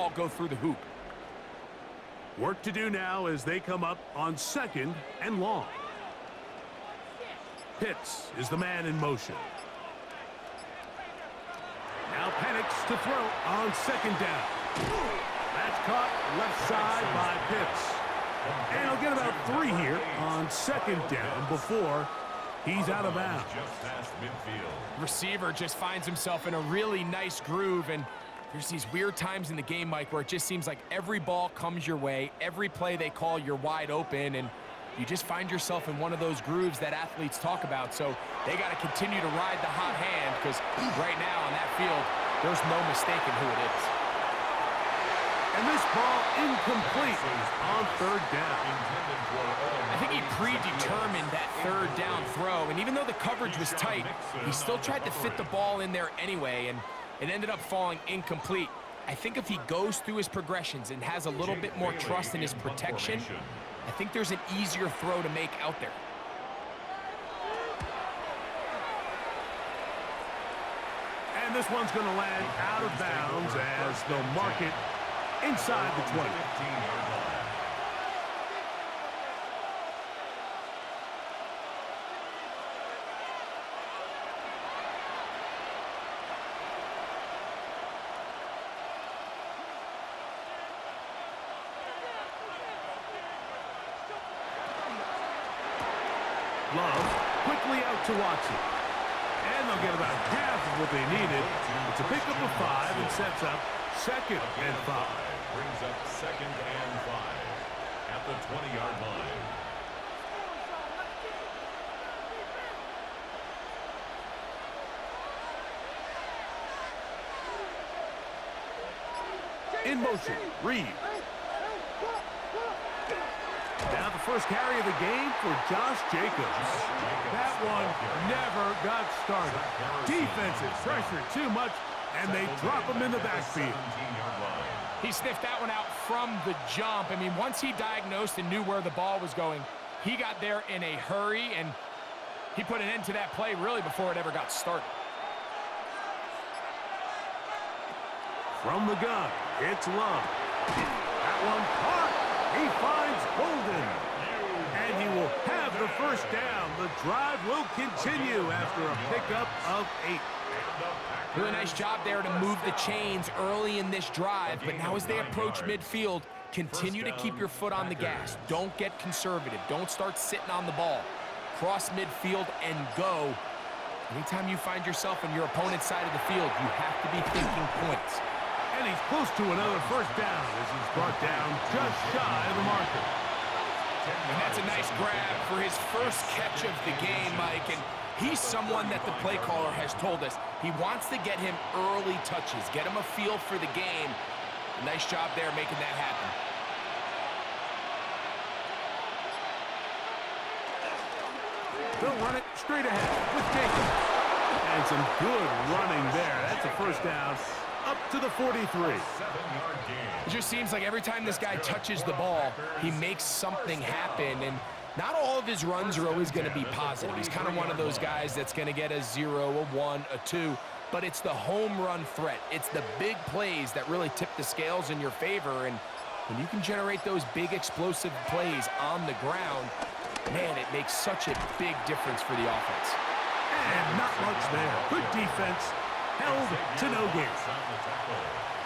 ball go through the hoop. Work to do now as they come up on 2nd and long. Pitts is the man in motion. Now Penix to throw on 2nd down. That's caught left side by Pitts. And he'll get about 3 here on 2nd down before he's out of bounds. Receiver just finds himself in a really nice groove, and there's these weird times in the game, Mike, where it just seems like every ball comes your way, every play they call, you're wide open, and you just find yourself in one of those grooves that athletes talk about. So they got to continue to ride the hot hand, because right now on that field, there's no mistaking who it is. And this ball incomplete on 3rd down. I think he predetermined that 3rd down throw, and even though the coverage was tight, he still tried to fit the ball in there anyway, and it ended up falling incomplete. I think if he goes through his progressions and has a little bit more trust in his protection, I think there's an easier throw to make out there. And this one's going to land out of bounds as they'll mark it inside the 20. Love quickly out to Watson. And they'll get about half of what they needed. It's a pickup of 5 and sets up 2nd and 5. Brings up 2nd and 5 at the 20-yard line. In motion, Reed. Now the first carry of the game for Josh Jacobs. That one never got started. Defensive pressure too much, and they drop him in the backfield. He sniffed that one out from the jump. I mean, once he diagnosed and knew where the ball was going, he got there in a hurry, and he put an end to that play really before it ever got started. From the gun, it's Love. That one caught. He finds Golden. And he will have the first down. The drive will continue after a pickup of 8. Really nice job there to move the chains early in this drive, but now as they approach midfield, continue to keep your foot on the gas. Don't get conservative. Don't start sitting on the ball. Cross midfield and go. Anytime you find yourself on your opponent's side of the field, you have to be thinking points. And he's close to another first down as he's brought down just shy of the marker. And that's a nice grab for his first catch of the game, Mike. And he's someone that the play caller has told us he wants to get him early touches, get him a feel for the game. A nice job there making that happen. They'll run it straight ahead with Jacobs. And some good running there. That's a first down up to the 43. It just seems like every time this guy touches the ball, he makes something happen. And not all of his runs are always going to be positive. He's kind of one of those guys that's going to get a 0, a 1, a 2. But it's the home run threat. It's the big plays that really tip the scales in your favor. And when you can generate those big explosive plays on the ground, man, it makes such a big difference for the offense. And not much there. Good defense. Held to no gain.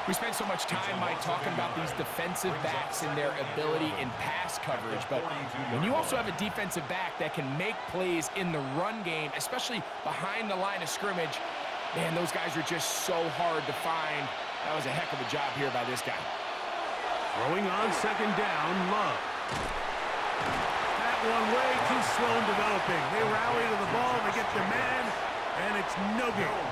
We spend so much time, Mike, talking about these defensive backs and their ability in pass coverage, but when you also have a defensive back that can make plays in the run game, especially behind the line of scrimmage, man, those guys are just so hard to find. That was a heck of a job here by this guy. Throwing on 2nd down, Love. That one way too slow in developing. They rally to the ball, they get their man, and it's no gain.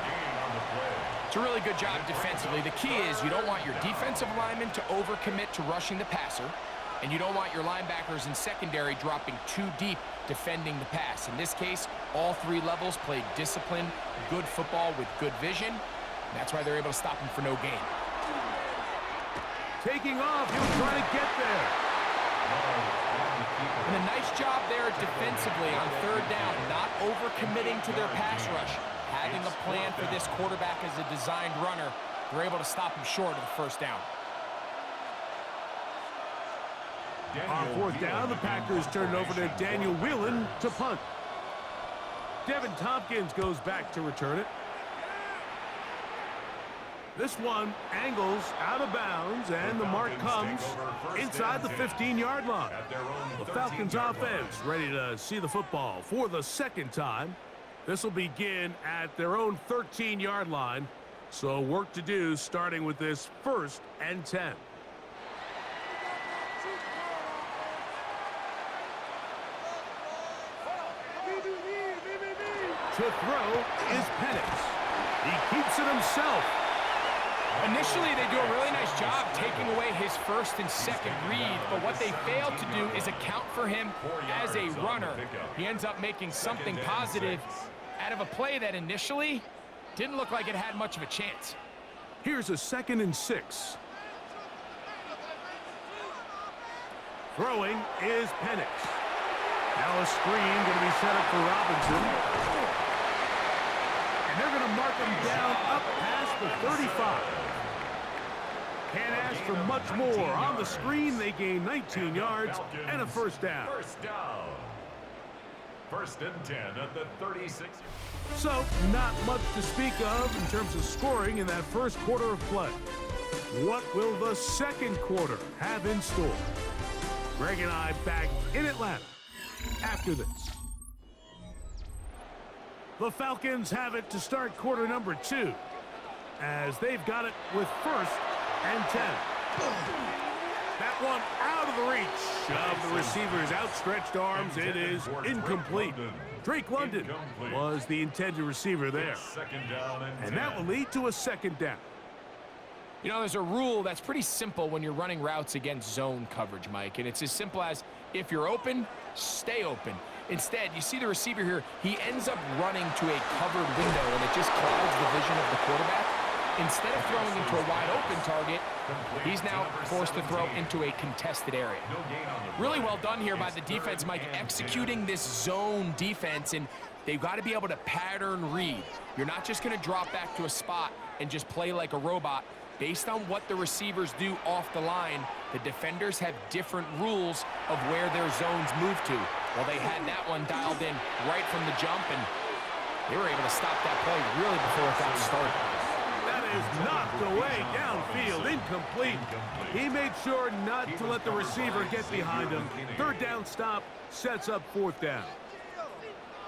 It's a really good job defensively. The key is you don't want your defensive linemen to overcommit to rushing the passer, and you don't want your linebackers in secondary dropping too deep defending the pass. In this case, all 3 levels played disciplined, good football with good vision. And that's why they're able to stop him for no gain. Taking off, he was trying to get there. And a nice job there defensively on 3rd down, not overcommitting to their pass rush. Having a plan for this quarterback as a designed runner, they're able to stop him short of the first down. On fourth down, the Packers turn it over to Daniel Whelan to punt. Devin Tompkins goes back to return it. This one angles out of bounds, and the mark comes inside the 15-yard line. The Falcons offense ready to see the football for the second time. This will begin at their own 13-yard line. So work to do starting with this 1st and 10. To throw is Penix. He keeps it himself. Initially, they do a really nice job taking away his first and second read, but what they fail to do is account for him as a runner. He ends up making something positive out of a play that initially didn't look like it had much of a chance. Here's a 2nd and 6. Throwing is Penix. Now a screen going to be set up for Robinson. And they're going to mark him down up past the 35. Can't ask for much more. On the screen, they gain 19 yards and a 1st down. 1st and 10 at the 36. So, not much to speak of in terms of scoring in that first quarter of play. What will the second quarter have in store? Greg and I back in Atlanta after this. The Falcons have it to start quarter number 2, as they've got it with 1st and 10. That one out of the reach of the receiver's outstretched arms. It is incomplete. Drake London was the intended receiver there. And that will lead to a 2nd down. You know, there's a rule that's pretty simple when you're running routes against zone coverage, Mike, and it's as simple as if you're open, stay open. Instead, you see the receiver here, he ends up running to a covered window, and it just clouds the vision of the quarterback. Instead of throwing into a wide open target, he's now forced to throw into a contested area. Really well done here by the defense, Mike, executing this zone defense, and they've got to be able to pattern read. You're not just going to drop back to a spot and just play like a robot. Based on what the receivers do off the line, the defenders have different rules of where their zones move to. Well, they had that one dialed in right from the jump, and they were able to stop that play really before it got started. That is knocked away downfield, incomplete. He made sure not to let the receiver get behind him. 3rd down stop sets up 4th down.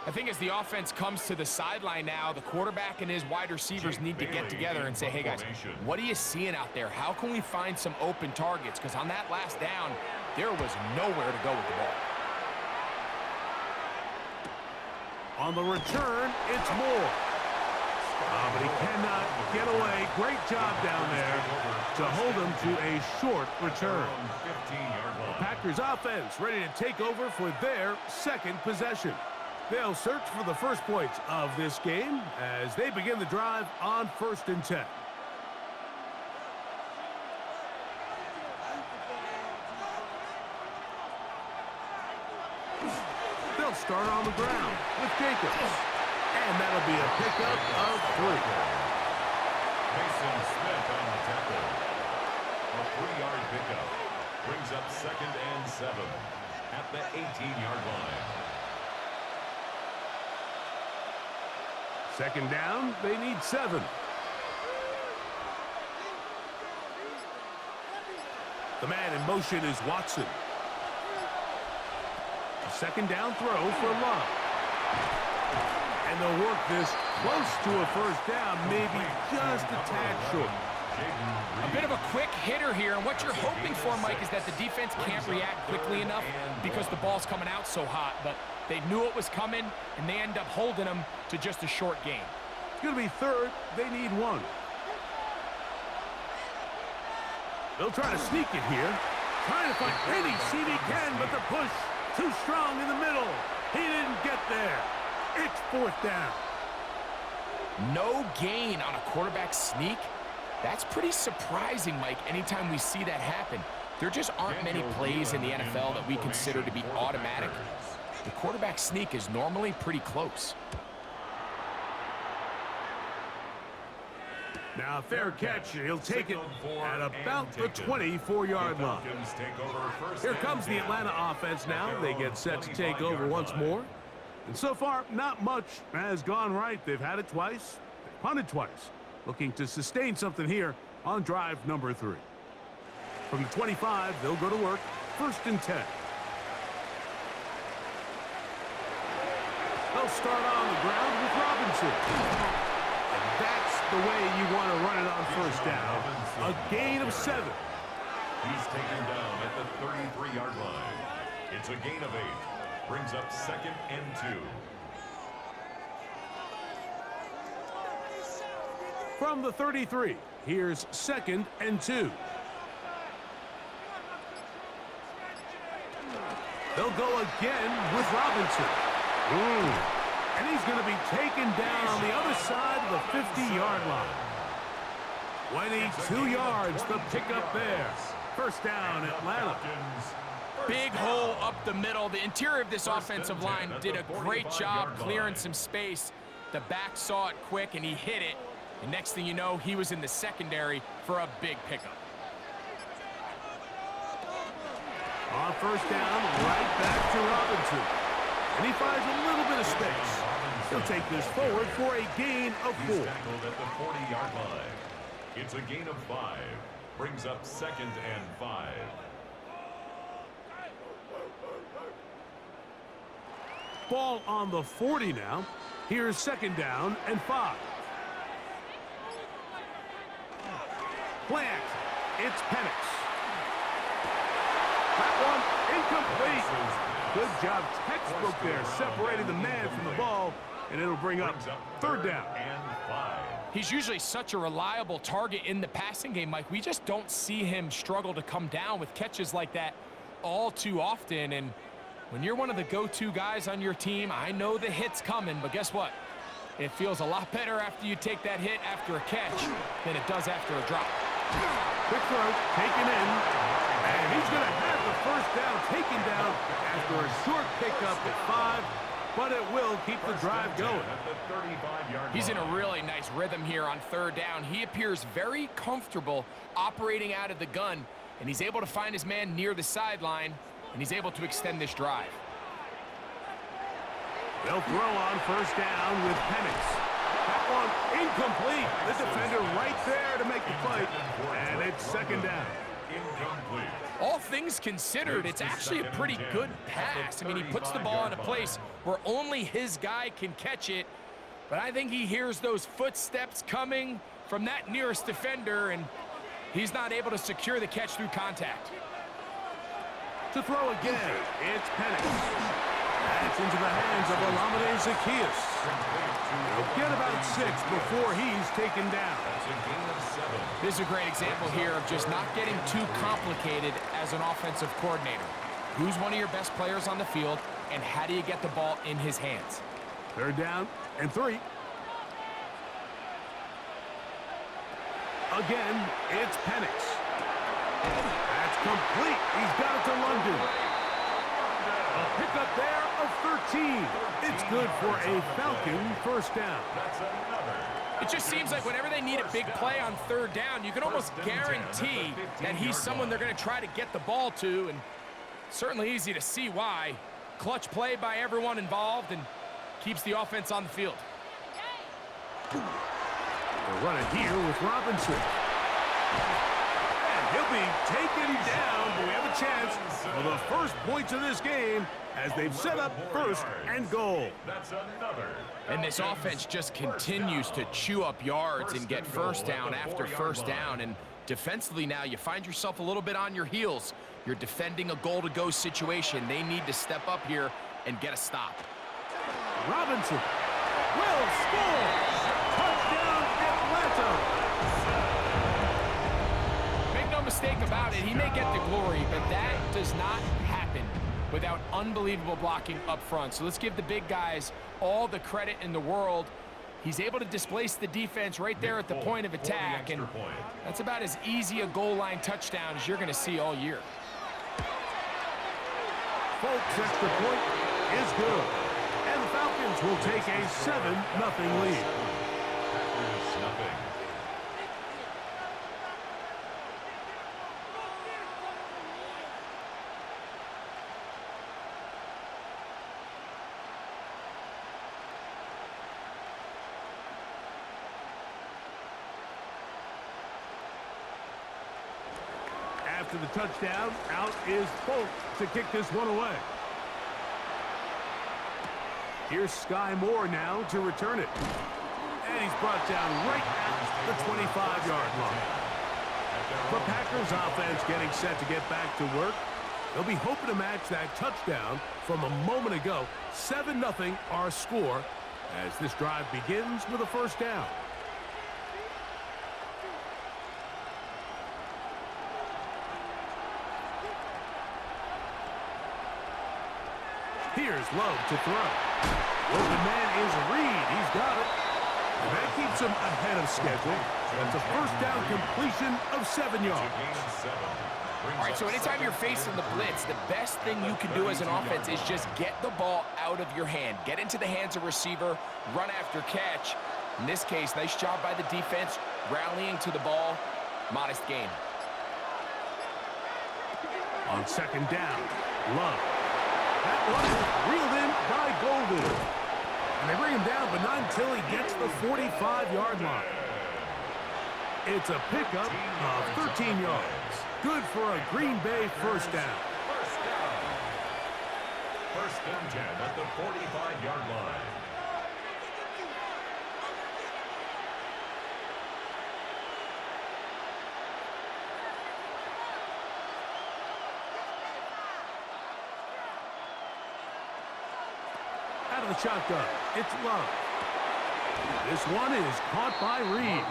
I think as the offense comes to the sideline now, the quarterback and his wide receivers need to get together and say, hey guys, what are you seeing out there? How can we find some open targets? Because on that last down, there was nowhere to go with the ball. On the return, it's Moore. But he cannot get away. Great job down there to hold him to a short return. The Packers offense ready to take over for their 2nd possession. They'll search for the first points of this game as they begin the drive on 1st and 10. They'll start on the ground with Jacobs. And that'll be a pickup of 3. Mason Smith on the tackle. A 3-yard pickup. Brings up 2nd and 7 at the 18-yard line. 2nd down, they need 7. The man in motion is Watson. A 2nd down throw for Love. And they'll work this close to a 1st down, maybe just a tad short. A bit of a quick hitter here, and what you're hoping for, Mike, is that the defense can't react quickly enough because the ball's coming out so hot, but they knew it was coming, and they end up holding them to just a short gain. It's going to be 3rd. They need 1. They'll try to sneak it here. Trying to find any seat he can, but the push too strong in the middle. He didn't get there. It's 4th down. No gain on a quarterback sneak. That's pretty surprising, Mike, anytime we see that happen. There just aren't many plays in the NFL that we consider to be automatic. The quarterback sneak is normally pretty close. Now, a fair catch. He'll take it at about the 24-yard line. Here comes the Atlanta offense now. They get set to take over once more. And so far, not much has gone right. They've had it twice, they've punted twice. Looking to sustain something here on drive number 3. From the 25, they'll go to work. 1st and 10. They'll start on the ground with Robinson. And that's the way you want to run it on 1st down. A gain of 7. He's taken down at the 33-yard line. It's a gain of 8. Brings up 2nd and 2. From the 33, here's 2nd and 2. They'll go again with Robinson. And he's going to be taken down on the other side of the 50-yard line. 22 yards, the pickup there. 1st down, Atlanta. Big hole up the middle. The interior of this offensive line did a great job clearing some space. The back saw it quick, and he hit it. And next thing you know, he was in the secondary for a big pickup. On 1st down, right back to Robinson. And he finds a little bit of space. He'll take this forward for a gain of 4. He's tackled at the 40-yard line. It's a gain of 5. Brings up 2nd and 5. Ball on the 40 now. Here's 2nd down and 5. Play action. It's Penix. That one incomplete. Good job, textbook there, separating the man from the ball, and it'll bring up 3rd down. And 5. He's usually such a reliable target in the passing game, Mike. We just don't see him struggle to come down with catches like that all too often. And when you're one of the go-to guys on your team, I know the hit's coming, but guess what? It feels a lot better after you take that hit after a catch than it does after a drop. Quick throw, taken in, and he's going to have the 1st down taken down after a short pickup at 5, but it will keep the drive going. He's in a really nice rhythm here on 3rd down. He appears very comfortable operating out of the gun, and he's able to find his man near the sideline, and he's able to extend this drive. They'll throw on 1st down with Penix. That one incomplete. The defender right there to make the fight, and it's 2nd down. Incomplete. All things considered, it's actually a pretty good pass. I mean, he puts the ball in a place where only his guy can catch it, but I think he hears those footsteps coming from that nearest defender, and he's not able to secure the catch through contact. To throw again, it's Penix. That's into the hands of Olamide Zaccheaus. He'll get about 6 before he's taken down. This is a great example here of just not getting too complicated as an offensive coordinator. Who's one of your best players on the field, and how do you get the ball in his hands? 3rd down and 3. Again, it's Penix. That's complete. He's got it to London. A pickup there of 13. It's good for a Falcon 1st down. It just seems like whenever they need a big play on 3rd down, you can almost guarantee that he's someone they're going to try to get the ball to, and certainly easy to see why. Clutch play by everyone involved and keeps the offense on the field. They're running here with Robinson. And he'll be taken down, but we have a chance for the first points of this game as they've set up 1st and goal. And this offense just continues to chew up yards and get 1st down after 1st down. And defensively now, you find yourself a little bit on your heels. You're defending a goal-to-go situation. They need to step up here and get a stop. Robinson will score. Touchdown, Atlanta. Make no mistake about it, he may get the glory, but that does not happen without unbelievable blocking up front. So let's give the big guys all the credit in the world. He's able to displace the defense right there at the point of attack, and that's about as easy a goal line touchdown as you're going to see all year. Folks, extra point is good. And the Falcons will take a 7-0 lead. After the touchdown, out is Folk to kick this one away. Here's Sky Moore now to return it. And he's brought down right at the 25-yard line. The Packers offense getting set to get back to work. They'll be hoping to match that touchdown from a moment ago. 7-0 our score as this drive begins with a first down. Here's Love to throw. Open man is Reed. He's got it. And that keeps him ahead of schedule. That's a first down completion of 7 yards. All right, so anytime you're facing the blitz, the best thing you can do as an offense is just get the ball out of your hand. Get into the hands of receiver, run after catch. In this case, nice job by the defense, rallying to the ball. Modest gain. On second down, Love. That one is reeled in by Golden. And they bring him down, but not until he gets the 45-yard line. It's a pickup of 13 yards. Good for a Green Bay first down. First and 10 at the 45-yard line. Out of the shotgun, it's Love. This one is caught by Reed.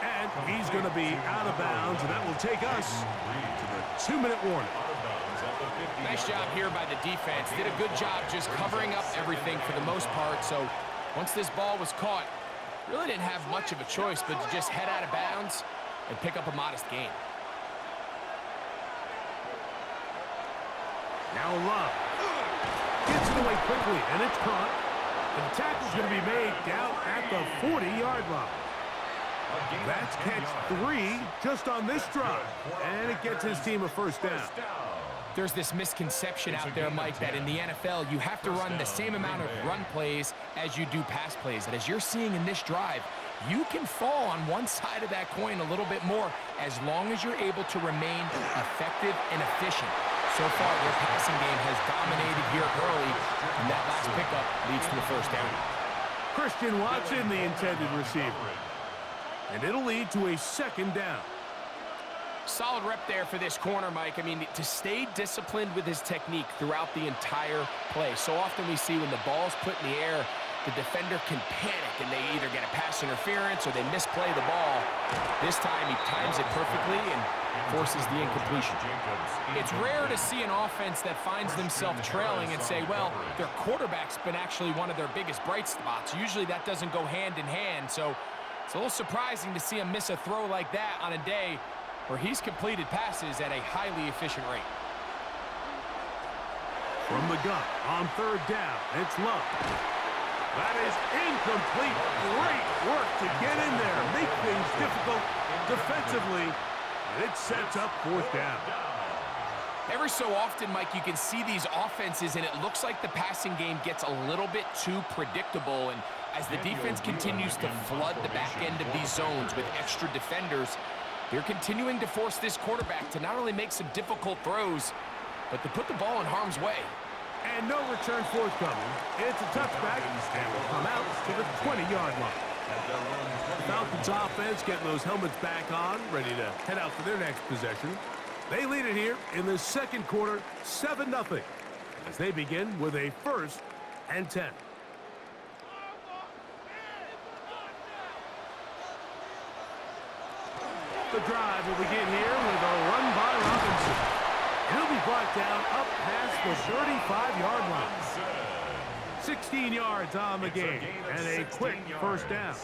And he's going to be out of bounds, and that will take us to the 2-minute warning. Nice job here by the defense. Did a good job just covering up everything for the most part. So once this ball was caught, really didn't have much of a choice but to just head out of bounds and pick up a modest gain. Now Love gets it away quickly, and it's caught. And the tackle's going to be made down at the 40-yard line. That's catch 3 just on this drive, and it gets his team a first down. There's this misconception out there, Mike, that in the NFL you have to run the same amount of run plays as you do pass plays. And as you're seeing in this drive, you can fall on one side of that coin a little bit more as long as you're able to remain effective and efficient. So far, their passing game has dominated here early, and that last pickup leads to a first down. Christian Watson, the intended receiver. And it'll lead to a second down. Solid rep there for this corner, Mike. I mean, to stay disciplined with his technique throughout the entire play. So often we see when the ball's put in the air, the defender can panic and they either get a pass interference or they misplay the ball. This time he times it perfectly and forces the incompletion. It's rare to see an offense that finds themselves trailing and say, well, their quarterback's been actually one of their biggest bright spots. Usually that doesn't go hand in hand. So it's a little surprising to see him miss a throw like that on a day where he's completed passes at a highly efficient rate. From the gun on third down, it's Love. That is incomplete. Great work to get in there, make things difficult defensively, and it sets up fourth down. Every so often, Mike, you can see these offenses, and it looks like the passing game gets a little bit too predictable. And as the defense continues to flood the back end of these zones with extra defenders, they're continuing to force this quarterback to not only make some difficult throws, but to put the ball in harm's way. And no return forthcoming. It's a touchback, and will come out to the 20-yard line. The Falcons offense getting those helmets back on, ready to head out for their next possession. They lead it here in the second quarter, 7-0, as they begin with a 1st and 10. The drive will begin here with a run by Robinson. He'll be brought down up past the 35-yard line. 16 yards on the game and a quick first down.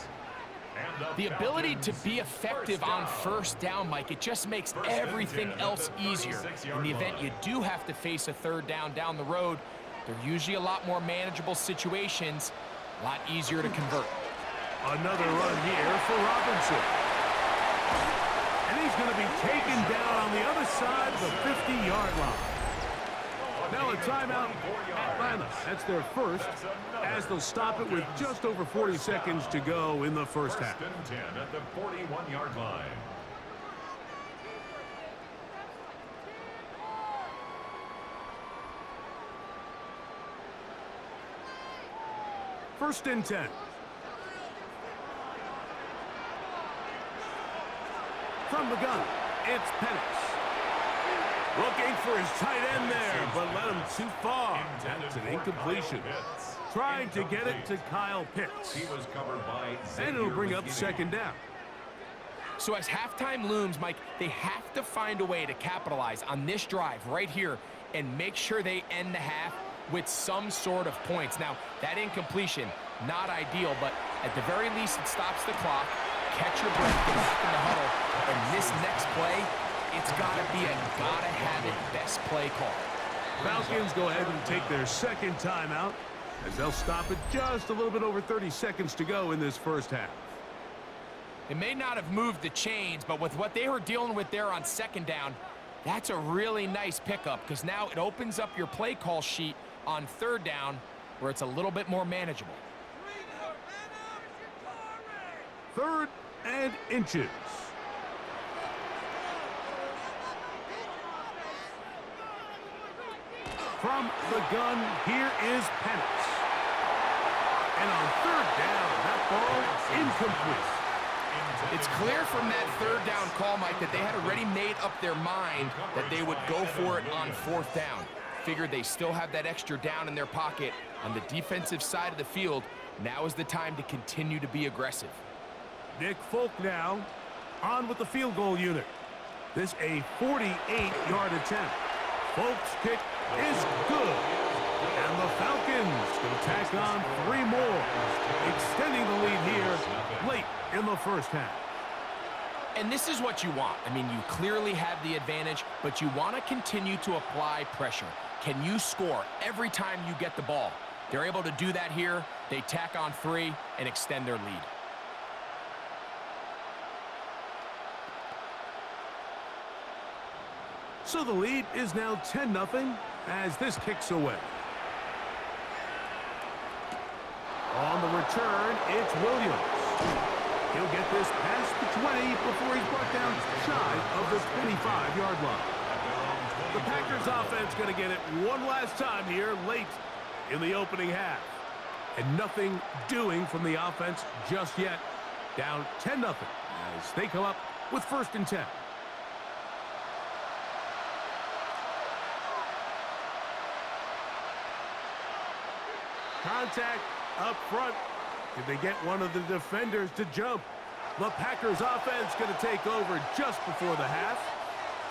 The ability to be effective on first down, Mike, it just makes everything else easier. In the event you do have to face a third down the road, they're usually a lot more manageable situations, a lot easier to convert. Another run here for Robinson. And he's going to be taken down on the other side of the 50-yard line. Now a timeout, Atlanta. That's their first, as they'll stop it with just over 40 seconds to go in the first half. 1st and 10 at the 41-yard line. First and 10. From the gun, it's Penix. Looking for his tight end there, but led him too far. That's an incompletion. Trying to get it to Kyle Pitts. He was covered by And it'll bring up second down. So as halftime looms, Mike, they have to find a way to capitalize on this drive right here and make sure they end the half with some sort of points. Now, that incompletion, not ideal, but at the very least, it stops the clock. Catch your breath, get back in the huddle, and this next play, it's got to be a gotta-have-it best play call. Falcons go ahead and take their second timeout as they'll stop it just a little bit over 30 seconds to go in this first half. It may not have moved the chains, but with what they were dealing with there on second down, that's a really nice pickup because now it opens up your play call sheet on third down where it's a little bit more manageable. Third and inches. From the gun, here is Penix. And on third down, that ball incomplete. It's clear from that third down call, Mike, that they had already made up their mind that they would go for it on fourth down. Figured they still have that extra down in their pocket on the defensive side of the field. Now is the time to continue to be aggressive. Nick Folk now on with the field goal unit. This a 48-yard attempt. Folk's kick is good. And the Falcons will tack on 3 more, extending the lead here late in the first half. And this is what you want. I mean, you clearly have the advantage, but you want to continue to apply pressure. Can you score every time you get the ball? They're able to do that here. They tack on 3 and extend their lead. So the lead is now 10-0 as this kicks away. On the return, it's Williams. He'll get this past the 20 before he's brought down shy of the 25-yard line. The Packers offense going to get it one last time here late in the opening half. And nothing doing from the offense just yet. Down 10-0 as they come up with first and 10. Contact up front. Did they get one of the defenders to jump? The Packers offense going to take over just before the half.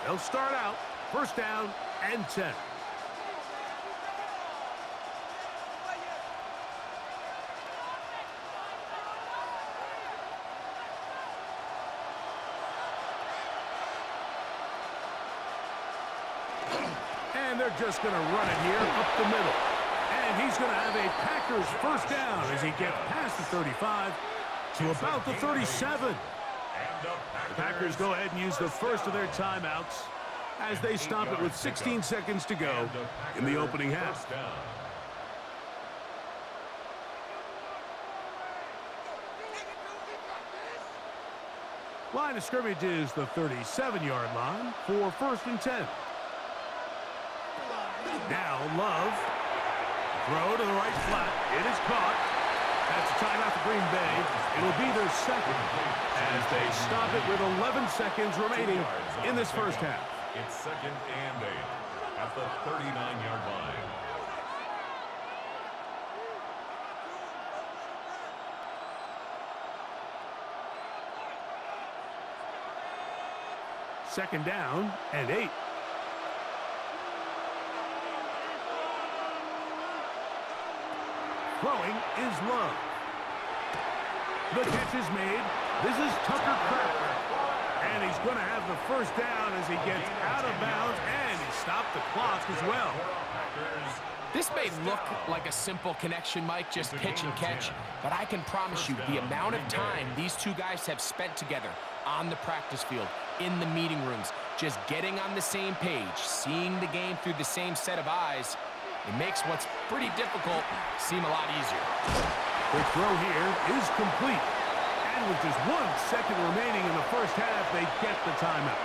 They'll start out first down and 10. And they're just going to run it here up the middle. And he's going to have a Packers first down as he gets past the 35 to about the 37. The Packers go ahead and use the first of their timeouts as they stop it with 16 seconds to go in the opening half. Line of scrimmage is the 37-yard line for first and 10. Now Love. Throw to the right flat. It is caught. That's a timeout for Green Bay. It'll be their second as they stop it with 11 seconds remaining in this first half. It's second and 8 at the 39-yard line. Second down and 8. Throwing is Love. The catch is made. This is Tucker Kraft. And he's going to have the first down as he gets out of bounds, and he stopped the clock as well. This may look like a simple connection, Mike, just pitch and catch, but I can promise you the amount of time these two guys have spent together on the practice field, in the meeting rooms, just getting on the same page, seeing the game through the same set of eyes, it makes what's pretty difficult seem a lot easier. The throw here is complete. And with just 1 second remaining in the first half, they get the timeout.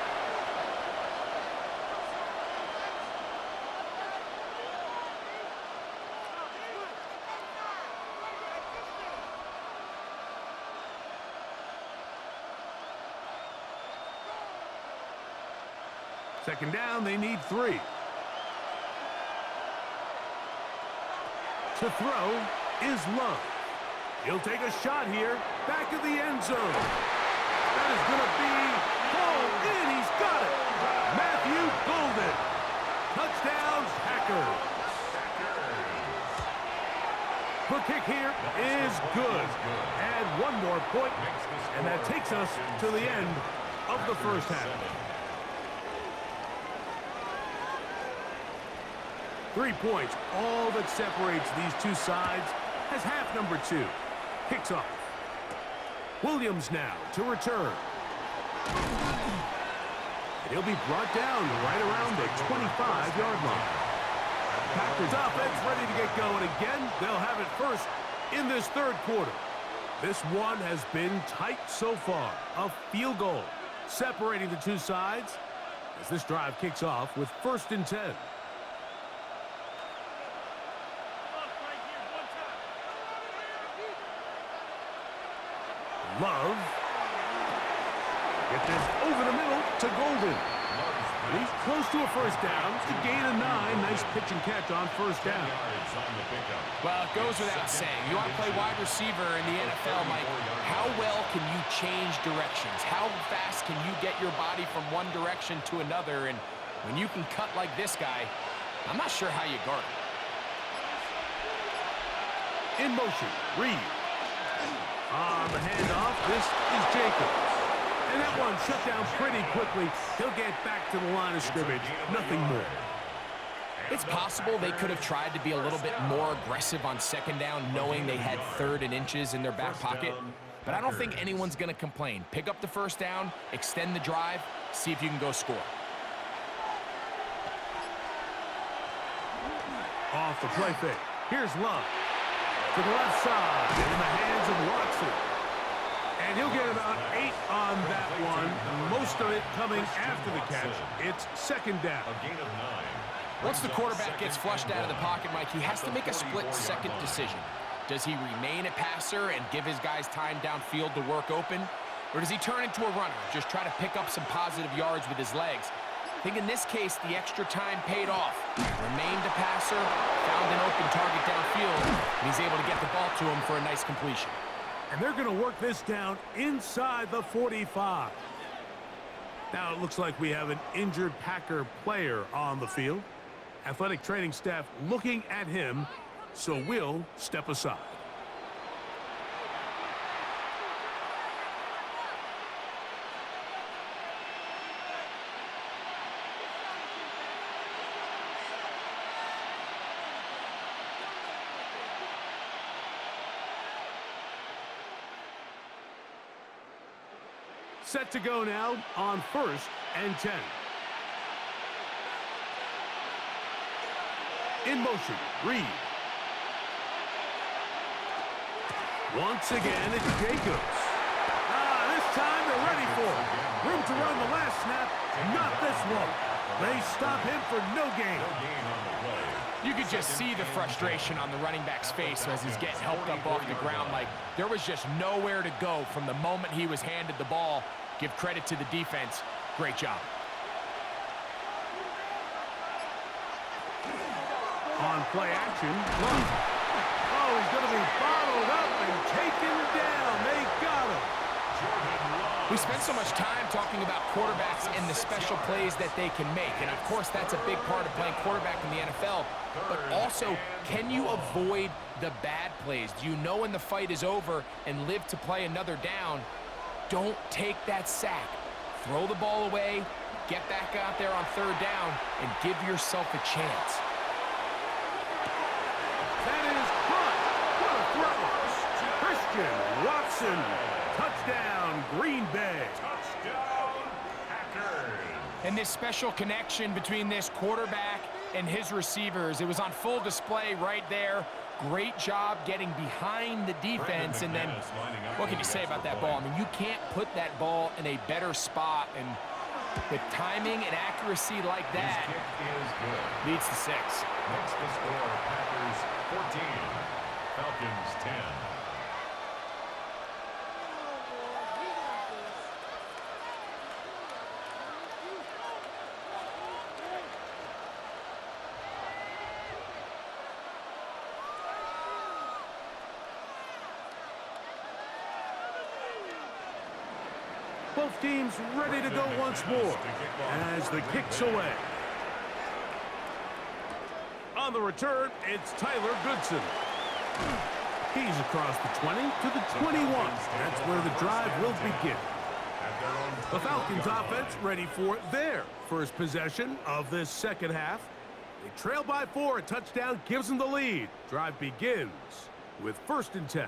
Second down, they need 3. To throw is Love. He'll take a shot here, back of the end zone. That is going to be hauled in. He's got it. Matthew Golden. Touchdown, Packers. The kick here is good. And one more point, and that takes us to the end of the first half. 3 points, all that separates these two sides, as half number 2 kicks off. Williams now to return. And he'll be brought down right around the 25-yard line. Packers offense ready to get going again. They'll have it first in this third quarter. This one has been tight so far. A field goal separating the two sides as this drive kicks off with 1st and 10. Love. Get this over the middle to Golden. He's close to a first down. To gain a 9. Nice pitch and catch on first down. Well, it goes without saying. You want to play wide receiver in the NFL, Mike. How well can you change directions? How fast can you get your body from one direction to another? And when you can cut like this guy, I'm not sure how you guard him. In motion, Reed. On the handoff, this is Jacobs. And that one shut down pretty quickly. He'll get back to the line of scrimmage. Nothing more. It's possible they could have tried to be a little bit more aggressive on second down, knowing they had 3rd and inches in their back pocket. But I don't think anyone's going to complain. Pick up the first down, extend the drive, see if you can go score. Off the play fake. Here's Love. To the left side, in the hands of Watson. And he'll get about 8 on that one. Most of it coming after the catch. It's 2nd down. A gain of 9. Once the quarterback gets flushed out of the pocket, Mike, he has to make a split-second decision. Does he remain a passer and give his guys time downfield to work open? Or does he turn into a runner, just try to pick up some positive yards with his legs? I think in this case, the extra time paid off. Remained a passer, found an open target downfield, and he's able to get the ball to him for a nice completion. And they're going to work this down inside the 45. Now it looks like we have an injured Packer player on the field. Athletic training staff looking at him, so we'll step aside. Set to go now on 1st and 10. In motion, Reed. Once again, it's Jacobs. This time they're ready for it. Room to run the last snap, not this one. They stop him for no gain. You could just see the frustration on the running back's face as he's getting helped up off the ground. Like there was just nowhere to go from the moment he was handed the ball. Give credit to the defense. Great job. On play action, Love. Oh, he's going to be bottled up and taken down. They got him. We spend so much time talking about quarterbacks and the special plays that they can make. And, of course, that's a big part of playing quarterback in the NFL. But also, can you avoid the bad plays? Do you know when the fight is over and live to play another down? Don't take that sack. Throw the ball away, get back out there on 3rd down, and give yourself a chance. That is caught. What a throw. Christian Watson. Touchdown, Green Bay. Touchdown, Packers. And this special connection between this quarterback and his receivers, it was on full display right there. Great job getting behind the defense. And then, what can you say about that ball? I mean, you can't put that ball in a better spot. And with timing and accuracy like that, leads to 6. Makes the score Packers 14, Falcons 10. Both teams ready to go once more as the kick's away. On the return, it's Tyler Goodson. He's across the 20 to the 21. That's where the drive will begin. The Falcons offense ready for their first possession of this second half. They trail by 4. A touchdown gives them the lead. Drive begins with 1st and 10.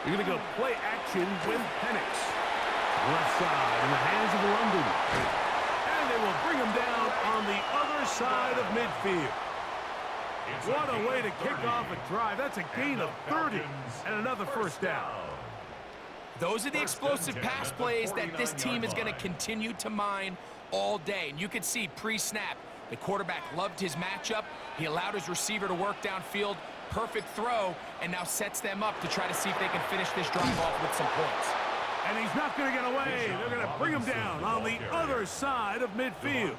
You're going to go play action with Penix. Left side in the hands of London. And they will bring him down on the other side of midfield. What a way to kick off a drive. That's a gain of 30 and another 1st down. Those are the explosive pass plays that this team is going to continue to mine all day. And you can see pre-snap, the quarterback loved his matchup. He allowed his receiver to work downfield. Perfect throw, and now sets them up to try to see if they can finish this drive off with some points. And he's not going to get away. They're going to bring him down on the other side of midfield.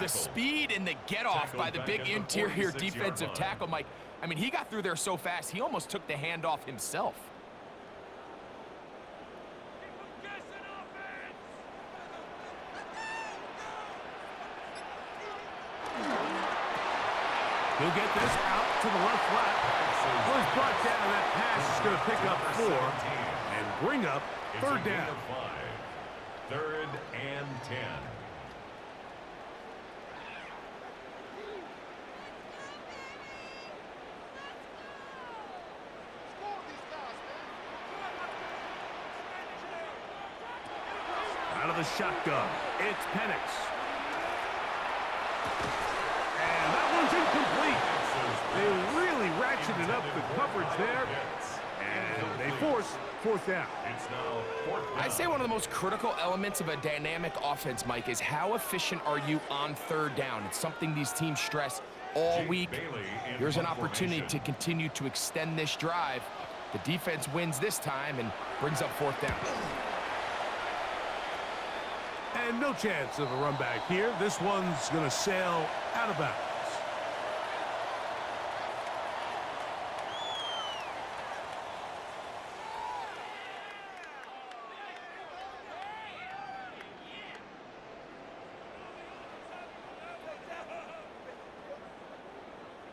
The speed and the get-off by the big interior defensive tackle, Mike. I mean, he got through there so fast, he almost took the handoff himself. He'll get this out to the left flat. Well, he's brought down. That pass is going to pick up 4 and bring up 3rd down. 3rd and 10. Out of the shotgun, it's Penix. And that one's incomplete. They really ratcheted up the coverage there, and they force 4th down. It's now 4th down. I'd say one of the most critical elements of a dynamic offense, Mike, is how efficient are you on 3rd down? It's something these teams stress all week. Here's an opportunity to continue to extend this drive. The defense wins this time and brings up 4th down. And no chance of a run back here. This one's going to sail out of bounds.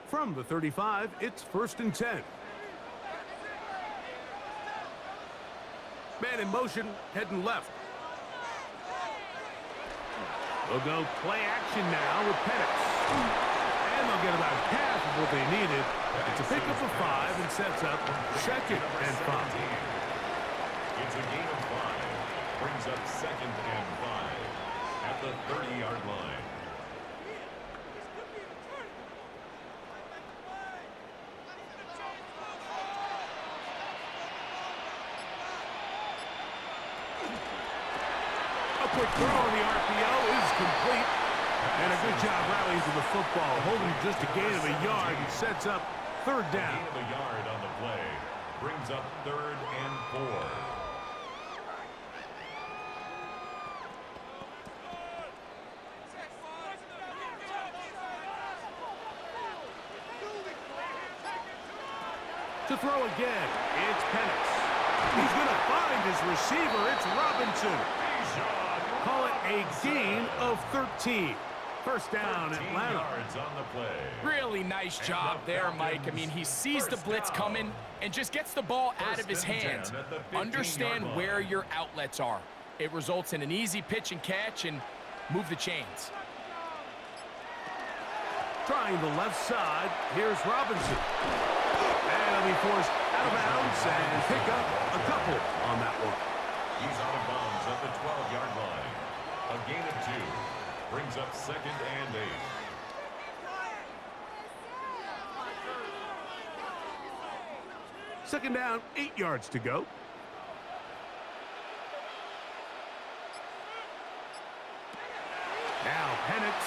From the 35, it's 1st and 10. Man in motion, heading left. They'll go play action now with Penix. And they'll get about half of what they needed. It's a pickup of 5 and sets up 2nd and 5. It's a gain of 5. Brings up 2nd and 5 at the 30-yard line. A quick throw on the RPO is complete. And a good job rallying to the football, holding just a gain of a yard and sets up 3rd down. Gain of a yard on the play. Brings up 3rd and 4. To throw again, it's Penix. He's going to find his receiver. It's Robinson. Call it a gain of 13. 1st down, Atlanta. Yards on the play. Really nice job there, Mike. I mean, he sees the blitz coming and just gets the ball out of his hands. Understand where your outlets are. It results in an easy pitch and catch and move the chains. Trying the left side, here's Robinson. And he'll be forced out of bounds and pick up a couple on that one. He's out of bounds at the 12-yard line. A gain of 2. Brings up 2nd and 8. Second down, 8 yards to go. Now Penix.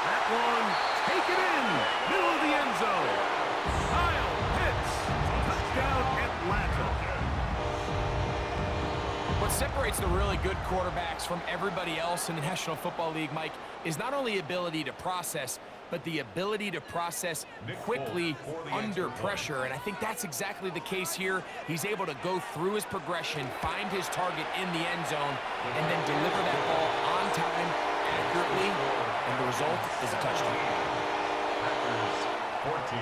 That one taken in. Middle of the end zone. Kyle Pitts. Touchdown Atlanta. What separates the really good quarterbacks from everybody else in the National Football League, Mike, is not only ability to process, but the ability to process quickly under pressure. And I think that's exactly the case here. He's able to go through his progression, find his target in the end zone, and then deliver that ball on time, accurately, and the result is a touchdown. Packers 14.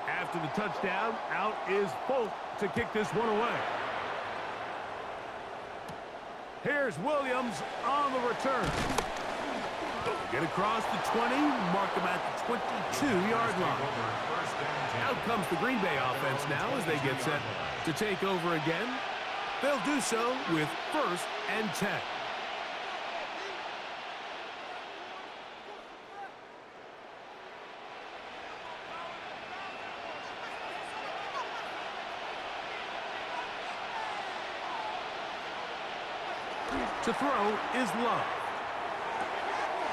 After the touchdown, out is Folk to kick this one away. Here's Williams on the return. Get across the 20, mark him at the 22-yard line. Out comes the Green Bay offense now as they get set to take over again. They'll do so with 1st and 10. To throw is Love.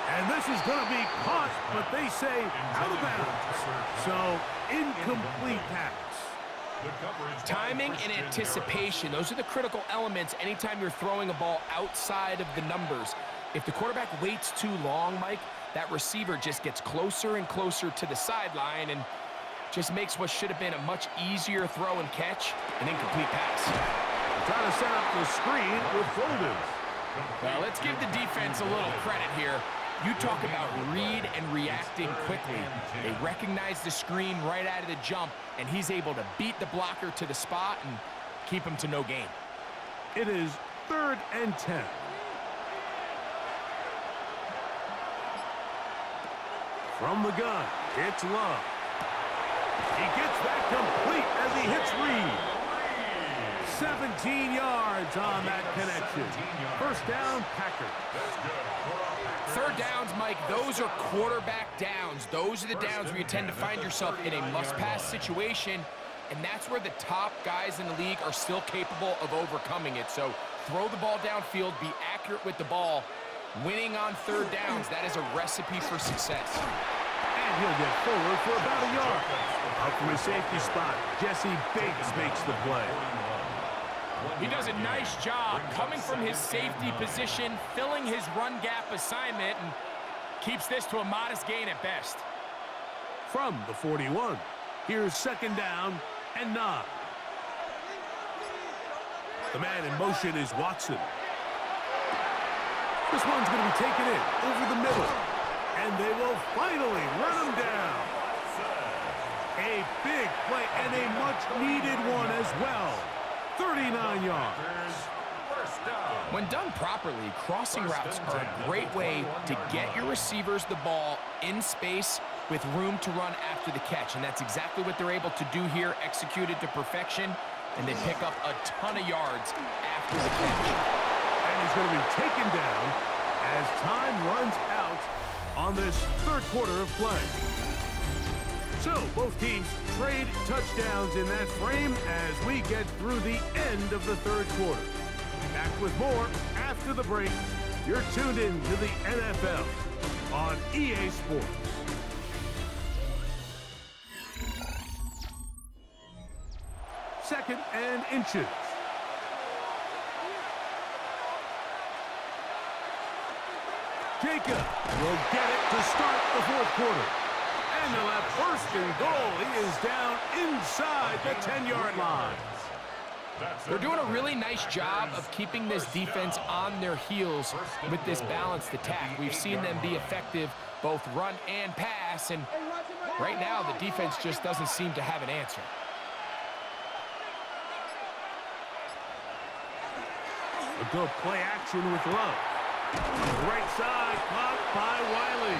And this is going to be caught, but they say out of bounds. So, incomplete pass. Timing and anticipation, those are the critical elements anytime you're throwing a ball outside of the numbers. If the quarterback waits too long, Mike, that receiver just gets closer and closer to the sideline and just makes what should have been a much easier throw and catch an incomplete pass. Trying to set up the screen with Golden. Well, let's give the defense a little credit here. You talk about read and reacting quickly. They recognize the screen right out of the jump, and he's able to beat the blocker to the spot and keep him to no gain. It is 3rd and 10. From the gun, it's Love. He gets that complete as he hits Reed. 17 yards on that connection. 1st down, Packers. 3rd downs, Mike, those are quarterback downs. Those are the downs where you tend to find yourself in a must-pass situation, and that's where the top guys in the league are still capable of overcoming it. So throw the ball downfield, be accurate with the ball. Winning on 3rd downs, that is a recipe for success. And he'll get forward for about a yard. Out from his safety spot, Jesse Bates makes the play. He does a nice job coming from his safety position, filling his run gap assignment, and keeps this to a modest gain at best. From the 41, here's 2nd down and 9. The man in motion is Watson. This one's going to be taken in over the middle, and they will finally run him down. A big play and a much-needed one as well. 39 yards. When done properly, crossing routes are a great way to get your receivers the ball in space with room to run after the catch, and that's exactly what they're able to do here, executed to perfection, and they pick up a ton of yards after the catch. And he's going to be taken down as time runs out on this 3rd quarter of play. So, both teams trade touchdowns in that frame as we get through the end of the 3rd quarter. Back with more after the break. You're tuned in to the NFL on EA Sports. Second and inches. Jacob will get it to start the 4th quarter. And they'll have 1st and goal. He is down inside the 10-yard line. They're doing a really nice job of keeping this defense on their heels with this balanced attack. We've seen them be effective both run and pass, and right now the defense just doesn't seem to have an answer. A good play action with Love. Right side, caught by Wiley.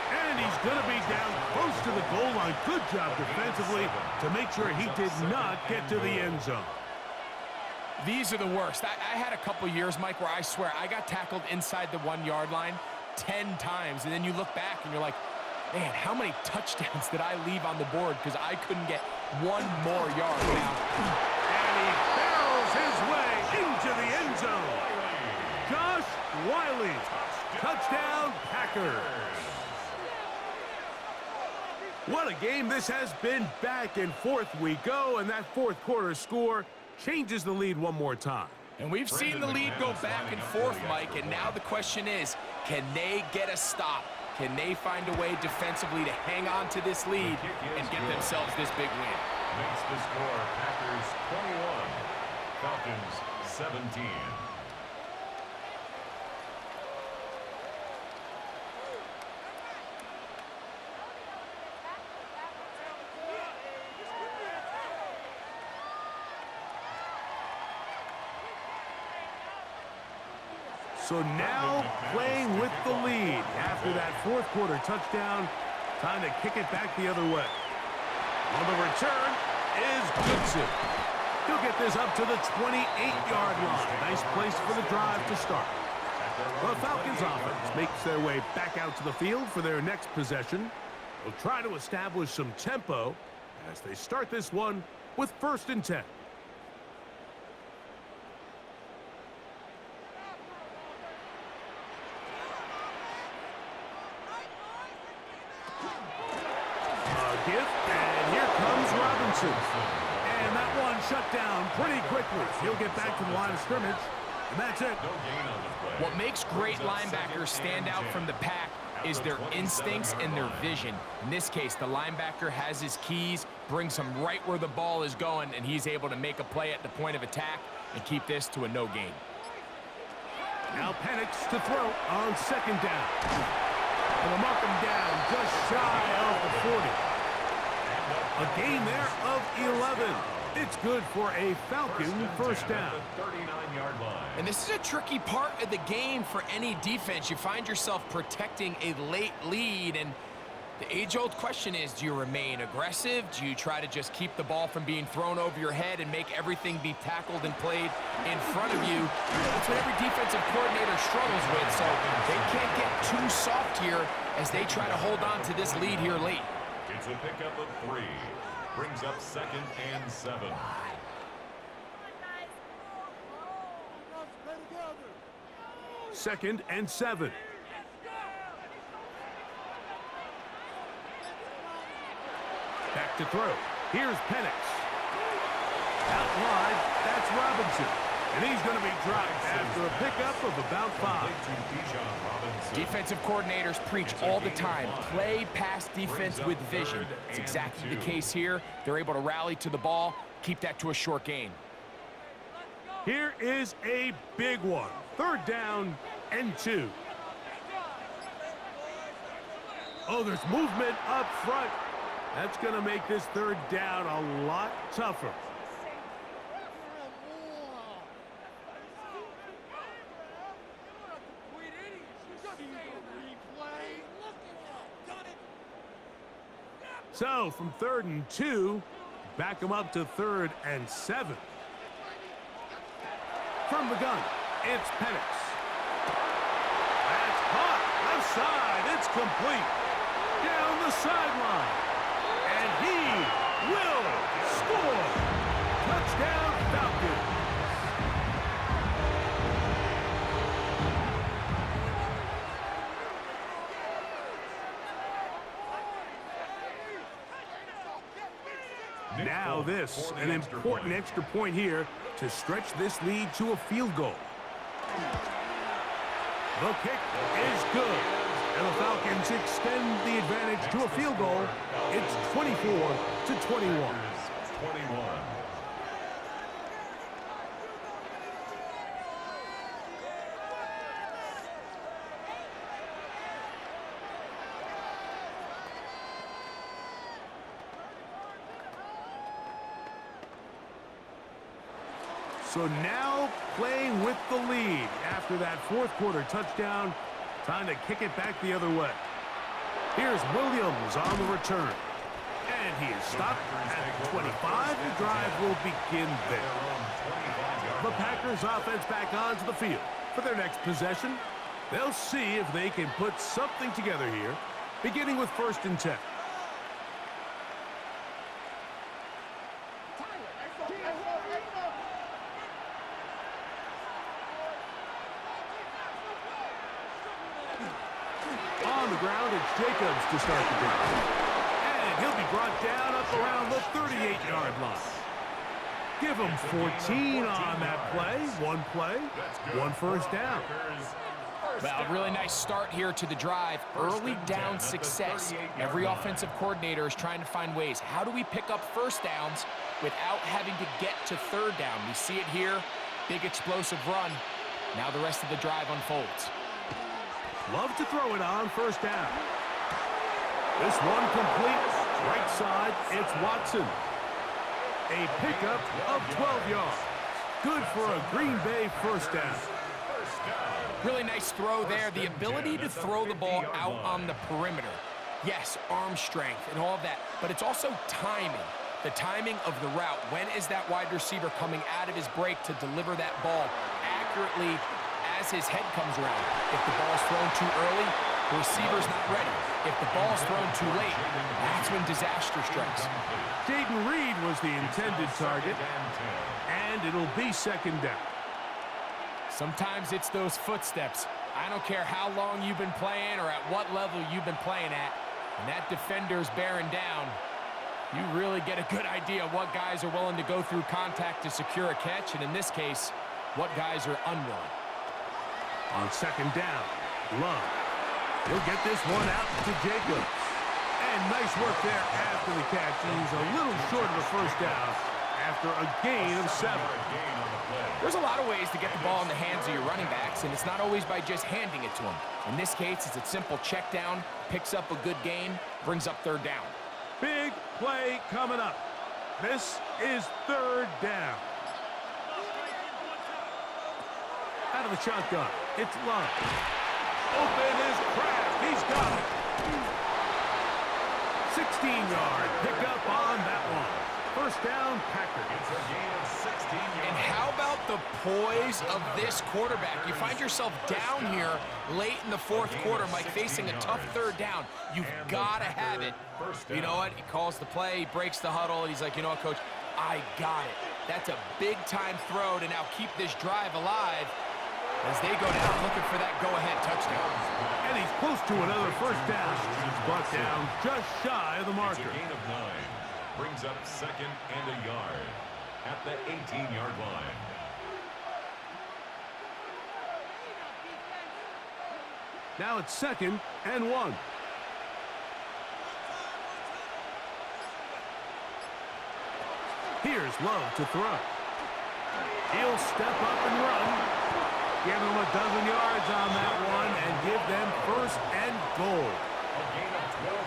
And he's going to be down close to the goal line. Good job defensively to make sure he did not get to the end zone. These are the worst. I had a couple years, Mike, where I swear I got tackled inside the 1-yard line 10 times. And then you look back and you're like, man, how many touchdowns did I leave on the board because I couldn't get one more yard now. And he barrels his way into the end zone. Josh Wiley. Touchdown, Packers. What a game this has been. Back and forth we go, and that fourth quarter score changes the lead one more time. And we've seen the lead go back and forth, Mike, and now the question is, can they get a stop? Can they find a way defensively to hang on to this lead and get themselves this big win? Makes the score Packers 21, Falcons 17. So now playing with the lead after that fourth quarter touchdown. Time to kick it back the other way. On the return is Goodson. He'll get this up to the 28-yard line. Nice place for the drive to start. The Falcons offense makes their way back out to the field for their next possession. They'll try to establish some tempo as they start this one with 1st and 10. And here comes Robinson. And that one shut down pretty quickly. He'll get back to the line of scrimmage, and that's it. What makes great linebackers stand out from the pack is their instincts and their vision. In this case, the linebacker has his keys, brings him right where the ball is going, and he's able to make a play at the point of attack and keep this to a no gain. Now Penix to throw on 2nd down. And they'll mark him down just shy of the 40. A gain there of 11. It's good for a Falcon 1st down. 39-yard line. And this is a tricky part of the game for any defense. You find yourself protecting a late lead, and the age-old question is, do you remain aggressive? Do you try to just keep the ball from being thrown over your head and make everything be tackled and played in front of you? That's what every defensive coordinator struggles with, so they can't get too soft here as they try to hold on to this lead here late. It's a pickup of 3. Brings up 2nd and 7. 2nd and 7. Back to throw. Here's Penix. Out wide, that's Robinson. And he's going to be dropped after a pickup of about 5. Defensive coordinators preach all the time, play pass defense with vision. It's exactly the case here. They're able to rally to the ball, keep that to a short gain. Here is a big one. 3rd down and 2. Oh, there's movement up front. That's going to make this 3rd down a lot tougher. So, from 3rd and 2, back them up to 3rd and 7. From the gun, it's Penix. That's caught. Left side, it's complete. Down the sideline. And he will score. Touchdown, Falcons. Now this, an important extra point here to stretch this lead to a field goal. The kick is good. And the Falcons extend the advantage to a field goal. It's 24-21. 21. So now playing with the lead after that fourth quarter touchdown. Time to kick it back the other way. Here's Williams on the return. And he is stopped at 25. The drive will begin there. The Packers offense back onto the field for their next possession. They'll see if they can put something together here, beginning with 1st and 10. Jacobs to start the drive. And he'll be brought down up around the 38-yard line. Give him 14 on that play. One first down. Well, really nice start here to the drive. Early down success. Every offensive coordinator is trying to find ways. How do we pick up first downs without having to get to third down? We see it here. Big explosive run. Now the rest of the drive unfolds. Love to throw it on first down. This one complete. Right side, it's Watson. A pickup of 12 yards. Good for a Green Bay first down. Really nice throw there. The ability to throw the ball out on the perimeter. Yes, arm strength and all of that, but it's also timing. The timing of the route. When is that wide receiver coming out of his break to deliver that ball accurately as his head comes around? If the ball's thrown too early, the receiver's not ready. If the ball's thrown too late, that's when disaster strikes. Jaden Reed was the intended target, and it'll be second down. Sometimes it's those footsteps. I don't care how long you've been playing or at what level you've been playing at. When that defender's bearing down, you really get a good idea of what guys are willing to go through contact to secure a catch, and in this case, what guys are unwilling. On second down, Love. He'll get this one out to Jacobs. And nice work there after the catch. He's a little short of the first down after a gain of 7. There's a lot of ways to get the ball in the hands of your running backs, and it's not always by just handing it to them. In this case, it's a simple check down, picks up a good gain, brings up third down. Big play coming up. This is third down. Out of the shotgun, it's Love. Open is Kraft. He's got it. 16-yard pickup on that one. First down, Packers. It's a gain of 16 yards. And how about the poise of this quarterback? You find yourself down here late in the fourth quarter, Mike, facing a tough third down. You've got to have it. You know what? He calls the play, he breaks the huddle, and he's like, you know what, Coach? I got it. That's a big-time throw to now keep this drive alive as they go down looking for that go-ahead touchdown. And he's close to another first down. He's brought down just shy of the marker. It's a gain of 9. Brings up second and a yard at the 18-yard line. Now it's second and 1. Here's Love to throw. He'll step up and run. Give them a dozen yards on that one and give them first and goal.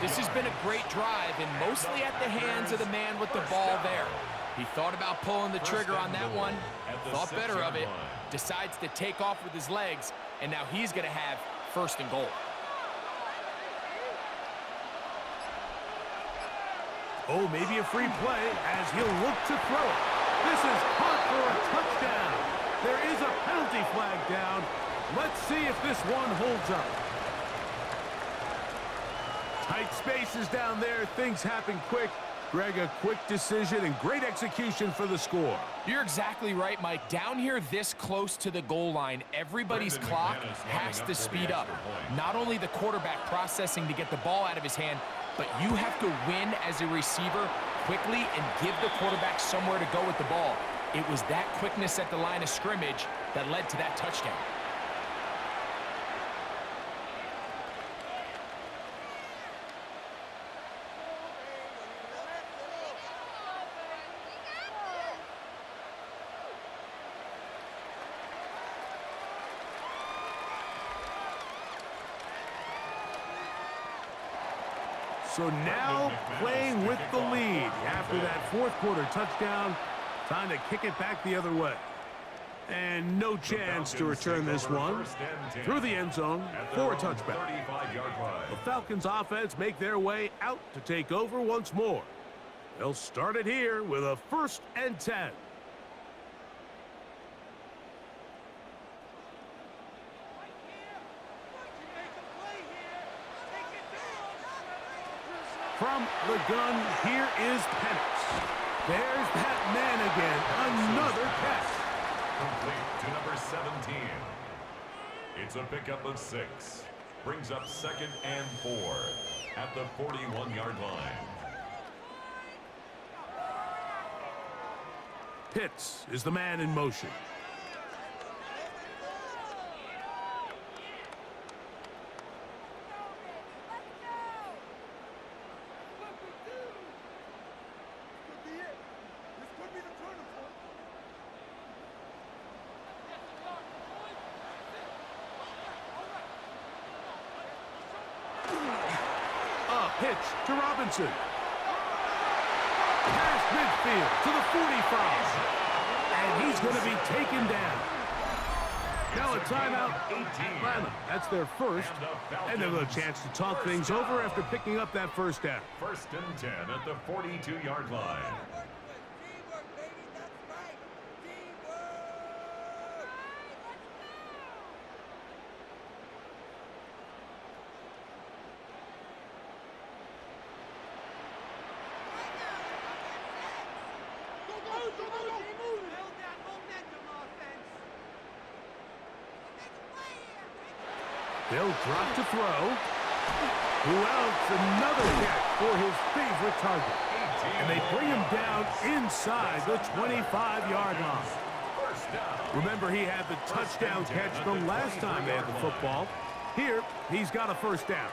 This has been a great drive, and mostly at the hands of the man with the ball there. He thought about pulling the trigger on that one, thought better of it, decides to take off with his legs, and now he's going to have first and goal. Oh, maybe a free play as he'll look to throw it. This is caught for a touchdown. There is a penalty flag down. Let's see if this one holds up. Tight spaces down there. Things happen quick. Greg, a quick decision and great execution for the score. You're exactly right, Mike. Down here this close to the goal line, everybody's clock has to speed up. Not only the quarterback processing to get the ball out of his hand, but you have to win as a receiver quickly and give the quarterback somewhere to go with the ball. It was that quickness at the line of scrimmage that led to that touchdown. So now playing with the lead after that fourth quarter touchdown. Time to kick it back the other way. And no chance to return this one through the end zone for a touchback. The Falcons offense make their way out to take over once more. They'll start it here with a 1st and 10. From the gun, here is Penix. There's that man again. Another catch. Complete to number 17. It's a pickup of 6. brings up 2nd and 4 at the 41-yard line. Pitts is the man in motion. Pitch to Robinson. Past midfield to the 45. And he's going to be taken down. Now a timeout, Atlanta. That's their first. And they'll have a chance to talk things over after picking up that first down. 1st and 10 at the 42-yard line. They'll drop to throw. Who else? Another catch for his favorite target. And they bring him down inside the 25-yard line. Remember, he had the touchdown catch the last time they had the football. Here, he's got a first down.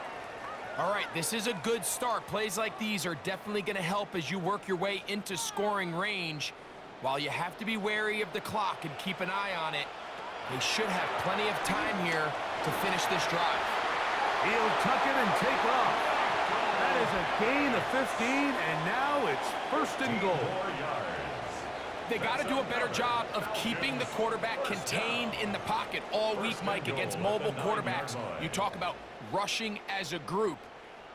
All right, this is a good start. Plays like these are definitely going to help as you work your way into scoring range. While you have to be wary of the clock and keep an eye on it, they should have plenty of time here to finish this drive. He'll tuck it and take off. That is a gain of 15, and now it's 1st and goal. They got to do a better job of keeping the quarterback contained in the pocket all week, Mike, against mobile quarterbacks. You talk about rushing as a group.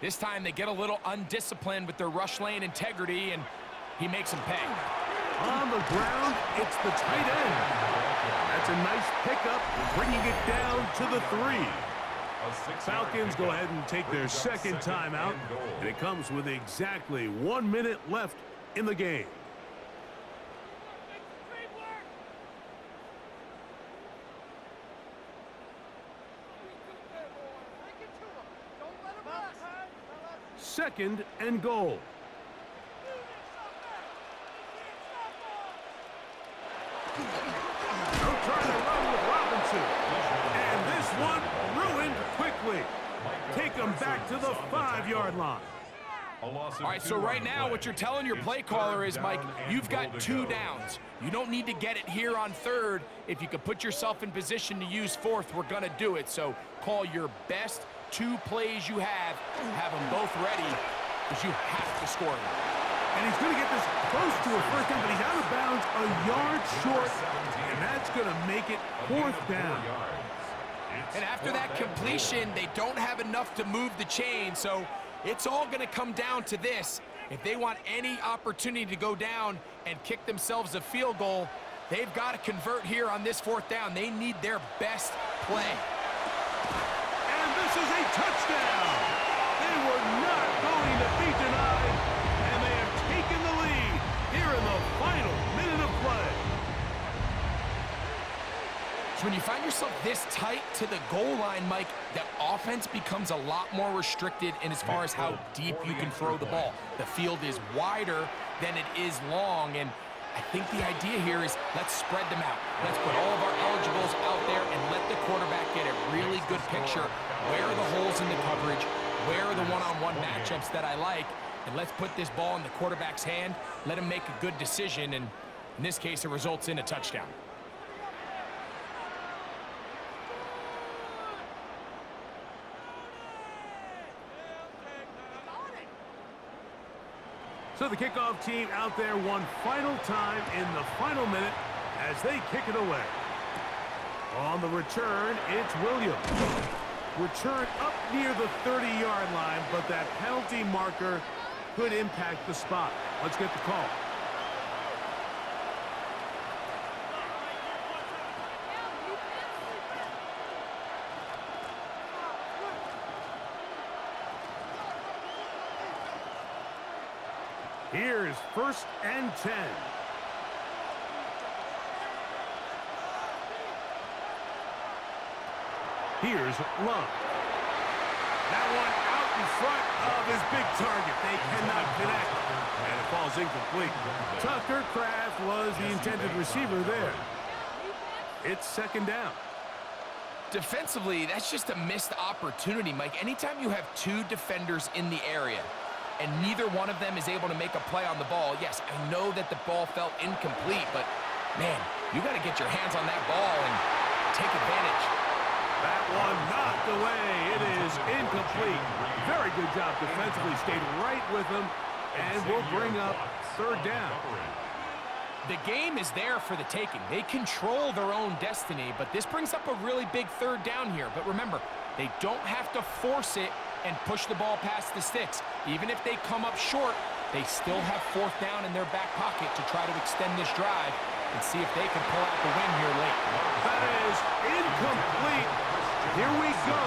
This time they get a little undisciplined with their rush lane integrity, and he makes them pay. On the ground, it's the tight end. That's a nice pickup, bringing it down to the 3. Falcons go ahead and take their second timeout, and it comes with exactly 1 minute left in the game. Second and goal. They'll try to run with Robinson. And this one ruined quickly. Take them back to the 5-yard line. All right, so right now what you're telling your play caller is, Mike, you've got 2 downs. You don't need to get it here on 3rd. If you could put yourself in position to use 4th, we're going to do it. So call your best 2 plays you have them both ready, because you have to score them. And he's going to get this close to a first down, but he's out of bounds a yard short, and that's going to make it 4th down. And after that completion, they don't have enough to move the chain, so it's all going to come down to this. If they want any opportunity to go down and kick themselves a field goal, they've got to convert here on this 4th down. They need their best play. And this is a touchdown. They were not going to be denied, and they have taken the lead here in the final minute of play. So when you find yourself this tight to the goal line, Mike, the offense becomes a lot more restricted in as far as how deep you can throw the ball. The field is wider than it is long, and I think the idea here is let's spread them out. Let's put all of our eligibles out there and let the quarterback get a really good picture. Where are the holes in the coverage? Where are the one-on-one matchups that I like? And let's put this ball in the quarterback's hand, let him make a good decision, and in this case, it results in a touchdown. So the kickoff team out there one final time in the final minute as they kick it away. On the return, it's Williams. Return up near the 30-yard line, but that penalty marker could impact the spot. Let's get the call. Here's 1st and 10. Here's Love. That one out in front of his big target. They cannot connect, and it falls incomplete. Tucker Kraft was the intended receiver there. It's second down. Defensively, that's just a missed opportunity, Mike. Anytime you have two defenders in the area and neither one of them is able to make a play on the ball, yes, I know that the ball felt incomplete, but, man, you got to get your hands on that ball and take advantage. That one knocked away. It is incomplete. Very good job defensively. Stayed right with him, and will bring up third down. The game is there for the taking. They control their own destiny, but this brings up a really big third down here. But remember, they don't have to force it and push the ball past the sticks. Even if they come up short, they still have fourth down in their back pocket to try to extend this drive and see if they can pull out the win here late. That is incomplete. Here we go.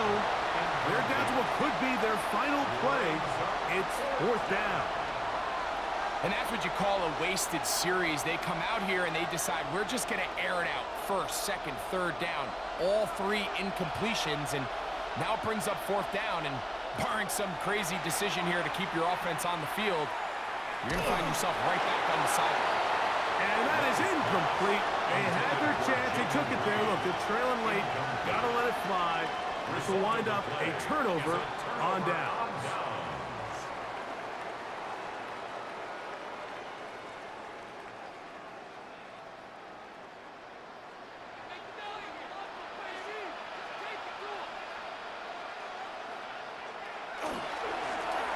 They're down to what could be their final play. It's fourth down. And that's what you call a wasted series. They come out here and they decide we're just going to air it out. First, second, third down. All three incompletions, and now it brings up fourth down. And barring some crazy decision here to keep your offense on the field, you're going to find yourself right back on the sideline. And that is incomplete. They had their chance. They took it there. Look, they're trailing late. Got to let it fly. This will wind up a turnover on down.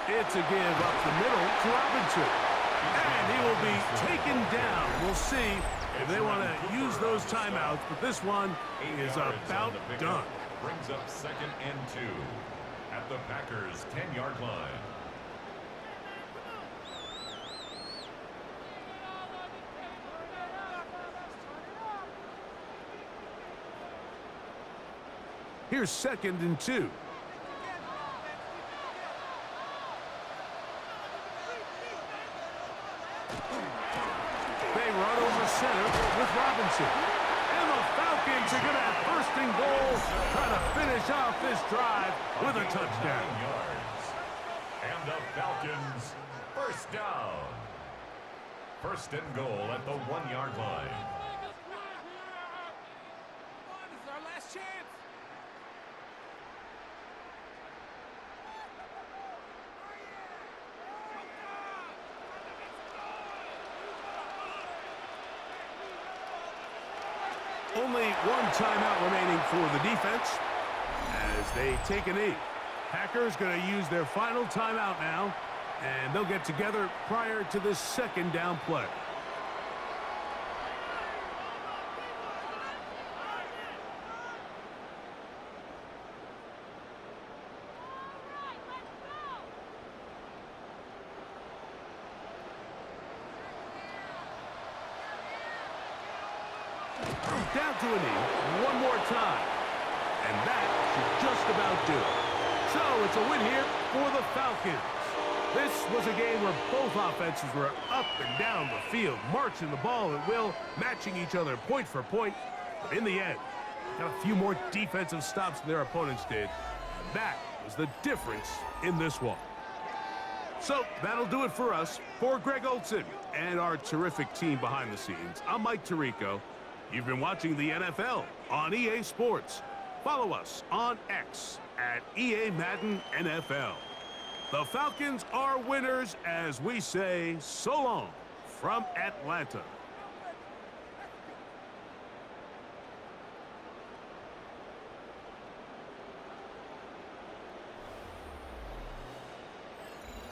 It's a give up the middle to Robinson. And he will be taken down. We'll see if they want to use those timeouts, but this one is about done. Brings up second and 2 at the Packers' 10-yard line. Here's second and 2. They run over center with Robinson. And the Falcons are going to have first and goal, trying to finish off this drive with a touchdown. 9 yards. And the Falcons, first down. First and goal at the 1-yard line. This is our last chance. Only one timeout remaining for the defense as they take a knee. Packers going to use their final timeout now, and they'll get together prior to this second down play. Down to a knee one more time. And that should just about do it. So it's a win here for the Falcons. This was a game where both offenses were up and down the field, marching the ball at will, matching each other point for point. But in the end, got a few more defensive stops than their opponents did. And that was the difference in this one. So that'll do it for us. For Greg Olson and our terrific team behind the scenes, I'm Mike Tirico. You've been watching the NFL on EA Sports. Follow us on X at EA Madden NFL. The Falcons are winners as we say so long from Atlanta.